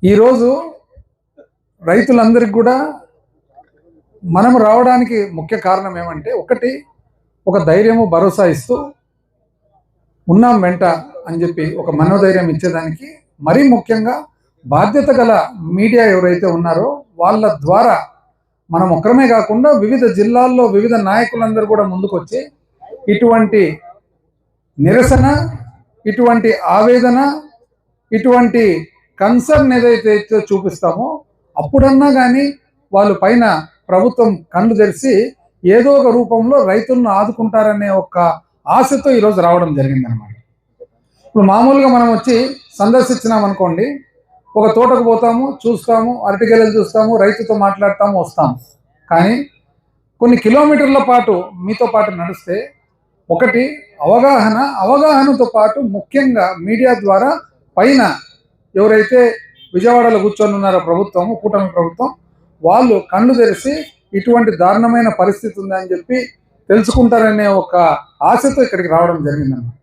ఈరోజు రైతులందరికీ కూడా మనం రావడానికి ముఖ్య కారణం ఏమంటే, ఒకటి ఒక ధైర్యము భరోసా ఇస్తూ ఉన్నాం వెంట అని చెప్పి ఒక మనోధైర్యం ఇచ్చేదానికి, మరీ ముఖ్యంగా బాధ్యత గల మీడియా ఎవరైతే ఉన్నారో వాళ్ళ ద్వారా మనం ఒక్కరమే కాకుండా వివిధ జిల్లాల్లో వివిధ నాయకులందరూ కూడా ముందుకొచ్చి ఇటువంటి నిరసన, ఇటువంటి ఆవేదన, ఇటువంటి కన్సర్న్ ఏదైతే చూపిస్తామో అప్పుడన్నా కానీ వాళ్ళు పైన ప్రభుత్వం కళ్ళు తెరిచి ఏదో ఒక రూపంలో రైతులను ఆదుకుంటారనే ఒక ఆశతో ఈరోజు రావడం జరిగిందనమాట. ఇప్పుడు మామూలుగా మనం వచ్చి సందర్శించినాం అనుకోండి, ఒక తోటకు పోతాము, చూస్తాము, అరటిగెలలు చూస్తాము, రైతుతో మాట్లాడతాము, వస్తాము. కానీ కొన్ని కిలోమీటర్ల పాటు మీతో పాటు నడిస్తే ఒకటి అవగాహనతో పాటు ముఖ్యంగా మీడియా ద్వారా పైన ఎవరైతే విజయవాడలో కూర్చొని ఉన్నారో ప్రభుత్వము, కూటమి ప్రభుత్వం, వాళ్ళు కళ్ళు తెరిచి ఇటువంటి దారుణమైన పరిస్థితి ఉందని చెప్పి తెలుసుకుంటారనే ఒక ఆశతో ఇక్కడికి రావడం జరిగిందన్నమాట.